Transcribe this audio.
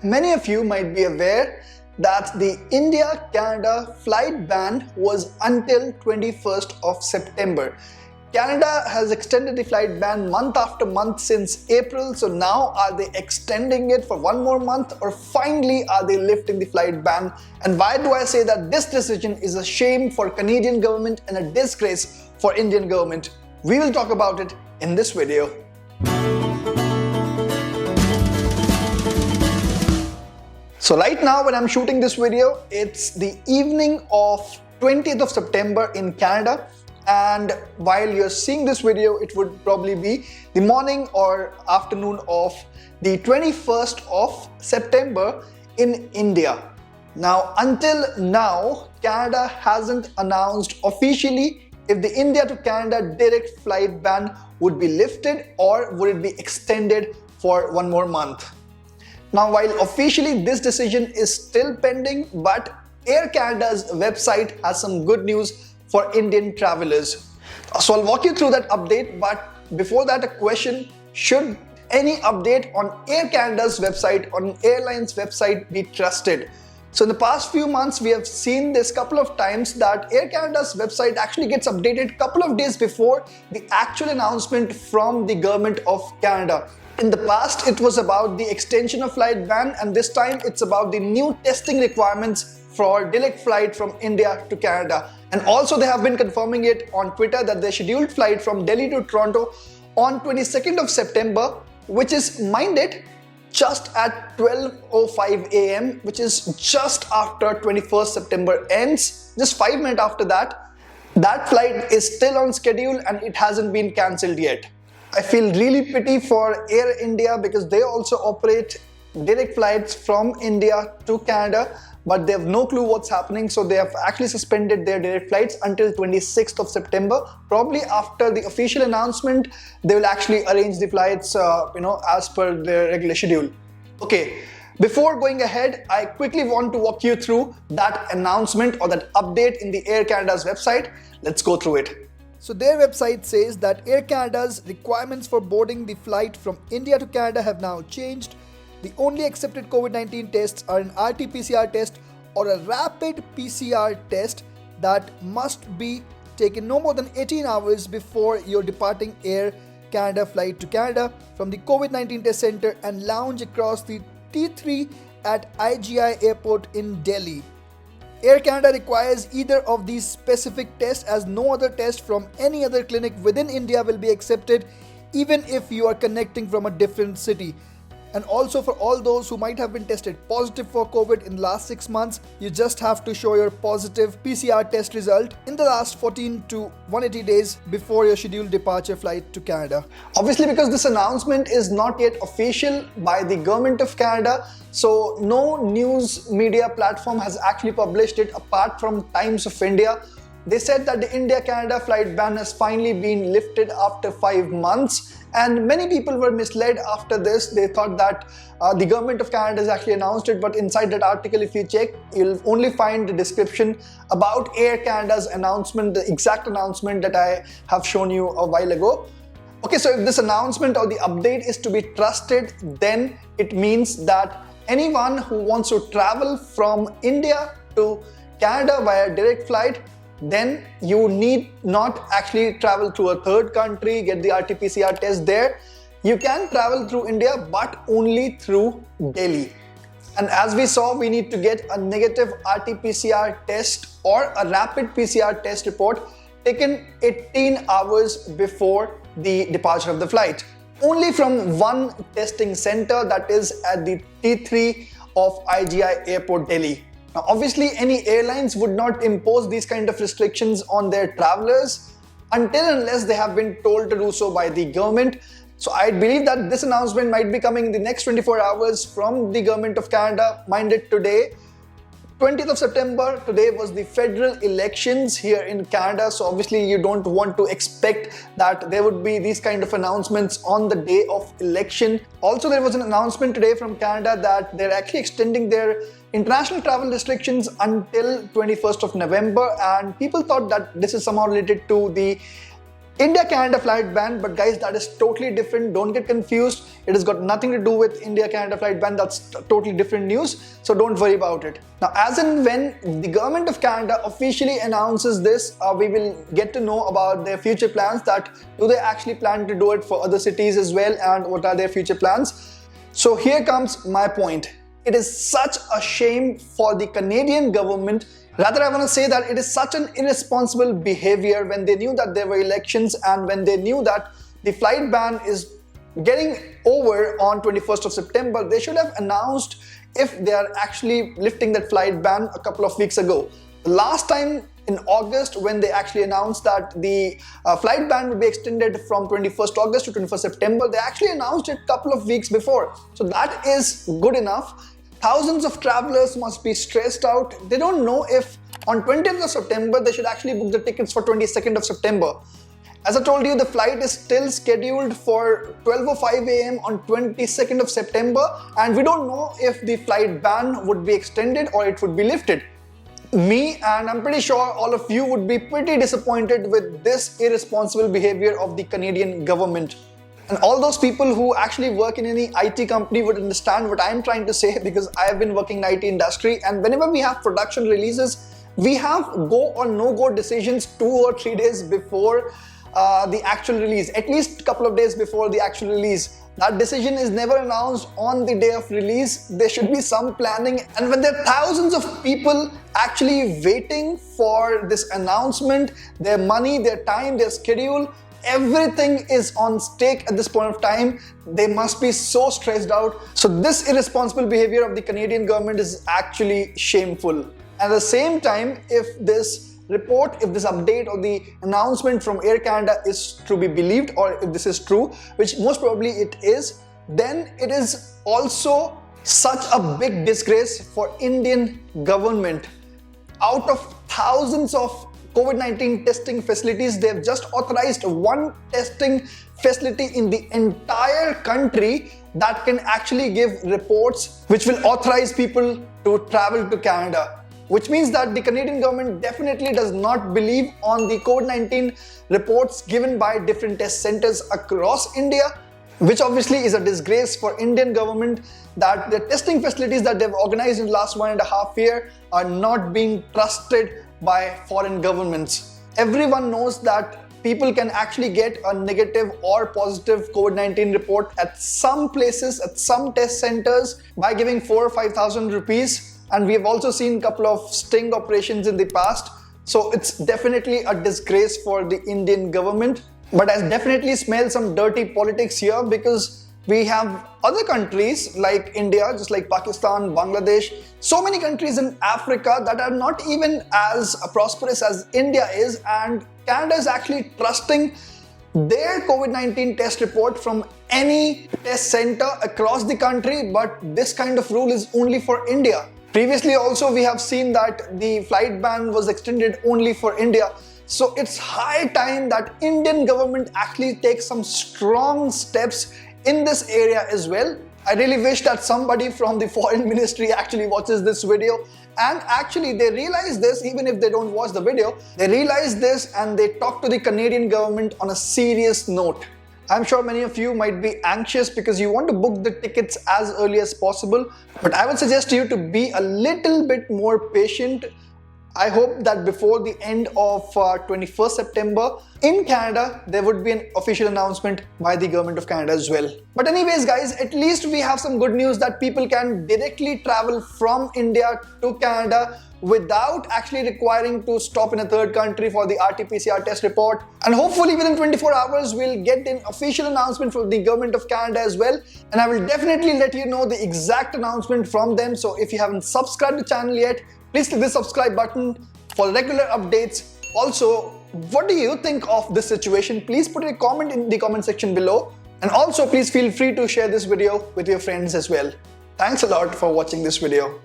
Many of you might be aware that the India-Canada flight ban was until 21st of September. Canada has extended the flight ban month after month since April, so now are they extending it for one more month, or finally are they lifting the flight ban? And why do I say that this decision is a shame for Canadian government and a disgrace for Indian government? We will talk about it in this video. So right now when I'm shooting this video, it's the evening of 20th of September in Canada, and while you're seeing this video, it would probably be the morning or afternoon of the 21st of September in India. Now, until now, Canada hasn't announced officially if the India to Canada direct flight ban would be lifted or would it be extended for one more month. Now, while officially this decision is still pending, but Air Canada's website has some good news for Indian travelers. So I'll walk you through that update, but before that, a question: should any update on Air Canada's website, on airline's website, be trusted? So in the past few months, we have seen this couple of times that Air Canada's website actually gets updated a couple of days before the actual announcement from the government of Canada. In the past, it was about the extension of flight ban, and this time it's about the new testing requirements for direct flight from India to Canada. And also they have been confirming it on Twitter that their scheduled flight from Delhi to Toronto on 22nd of September, which is, mind it, just at 12:05 a.m., which is just after 21st September ends, just 5 minutes after that. That flight is still on schedule and it hasn't been cancelled yet. I feel really pity for Air India because they also operate direct flights from India to Canada, but they have no clue what's happening, so they have actually suspended their direct flights until 26th of September. Probably after the official announcement, they will actually arrange the flights as per their regular schedule. Okay, before going ahead, I quickly want to walk you through that announcement or that update in the Air Canada's website. Let's go through it. So their website says that Air Canada's requirements for boarding the flight from India to Canada have now changed. The only accepted COVID-19 tests are an RT-PCR test or a rapid PCR test that must be taken no more than 18 hours before you're departing Air Canada flight to Canada from the COVID-19 test center and lounge across the T3 at IGI Airport in Delhi. Air Canada requires either of these specific tests, as no other test from any other clinic within India will be accepted, even if you are connecting from a different city. And also for all those who might have been tested positive for COVID in the last 6 months, you just have to show your positive PCR test result in the last 14 to 180 days before your scheduled departure flight to Canada. Obviously, because this announcement is not yet official by the government of Canada, so no news media platform has actually published it apart from Times of India. They said that the India-Canada flight ban has finally been lifted after 5 months. And many people were misled after this. They thought that the government of Canada has actually announced it, but inside that article, if you check, you'll only find the description about Air Canada's announcement, the exact announcement that I have shown you a while ago. Okay, so if this announcement or the update is to be trusted, then it means that anyone who wants to travel from India to Canada via direct flight, then you need not actually travel to a third country, get the RT-PCR test there. You can travel through India, but only through Delhi. And as we saw, we need to get a negative RT-PCR test or a rapid PCR test report taken 18 hours before the departure of the flight. Only from one testing center, that is at the T3 of IGI Airport, Delhi. Now, obviously, any airlines would not impose these kind of restrictions on their travelers unless they have been told to do so by the government. So I believe that this announcement might be coming in the next 24 hours from the government of Canada. Mind it, today, 20th of September, today was the federal elections here in Canada. So obviously you don't want to expect that there would be these kind of announcements on the day of election. Also, there was an announcement today from Canada that they're actually extending their international travel restrictions until 21st of November. And people thought that this is somehow related to the India-Canada flight ban, but guys, that is totally different. Don't get confused. It has got nothing to do with India-Canada flight ban. That's totally different news, so don't worry about it. Now, as and when the government of Canada officially announces this, we will get to know about their future plans, that do they actually plan to do it for other cities as well, and what are their future plans. So here comes my point. It is such a shame for the Canadian government. Rather, I want to say that it is such an irresponsible behavior when they knew that there were elections and when they knew that the flight ban is getting over on 21st of September. They should have announced if they are actually lifting that flight ban a couple of weeks ago. The last time in August, when they actually announced that the flight ban would be extended from 21st August to 21st September, they actually announced it a couple of weeks before. So that is good enough. Thousands of travelers must be stressed out. They don't know if on 20th of September they should actually book the tickets for 22nd of September. As I told you, the flight is still scheduled for 12:05 a.m. on 22nd of September, and we don't know if the flight ban would be extended or it would be lifted. Me, and I'm pretty sure all of you, would be pretty disappointed with this irresponsible behavior of the Canadian government. And all those people who actually work in any IT company would understand what I'm trying to say, because I have been working in IT industry, and whenever we have production releases, we have go or no go decisions 2 or 3 days before the actual release, at least a couple of days before the actual release. That decision is never announced on the day of release. There should be some planning, and when there are thousands of people actually waiting for this announcement, their money, their time, their schedule, everything is on stake at this point of time. They must be so stressed out. So this irresponsible behavior of the Canadian government is actually shameful. At the same time, if this report, if this update or the announcement from Air Canada is to be believed, or if this is true, which most probably it is, then it is also such a big disgrace for Indian government. Out of thousands of COVID-19 testing facilities, they've just authorized one testing facility in the entire country that can actually give reports which will authorize people to travel to Canada. Which means that the Canadian government definitely does not believe on the COVID-19 reports given by different test centers across India, which obviously is a disgrace for Indian government, that the testing facilities that they've organized in the last 1.5 years are not being trusted by foreign governments. Everyone knows that people can actually get a negative or positive COVID-19 report at some places, at some test centers, by giving 4,000 or 5,000 rupees. And we have also seen a couple of sting operations in the past. So it's definitely a disgrace for the Indian government. But I definitely smell some dirty politics here, because we have other countries like India, just like Pakistan, Bangladesh, so many countries in Africa that are not even as prosperous as India is, and Canada is actually trusting their COVID-19 test report from any test center across the country, but this kind of rule is only for India. Previously also we have seen that the flight ban was extended only for India. So it's high time that Indian government actually takes some strong steps in this area as well. I really wish that somebody from the foreign ministry actually watches this video, and actually they realize this. Even if they don't watch the video, they realize this and they talk to the Canadian government on a serious note. I'm sure many of you might be anxious because you want to book the tickets as early as possible, but I would suggest you to be a little bit more patient. I hope that before the end of 21st September in Canada, there would be an official announcement by the government of Canada as well. But anyways guys, at least we have some good news that people can directly travel from India to Canada without actually requiring to stop in a third country for the RT-PCR test report. And hopefully within 24 hours, we'll get an official announcement from the government of Canada as well. And I will definitely let you know the exact announcement from them. So if you haven't subscribed to the channel yet, please click the subscribe button for regular updates. Also, what do you think of this situation? Please put a comment in the comment section below. And also please feel free to share this video with your friends as well. Thanks a lot for watching this video.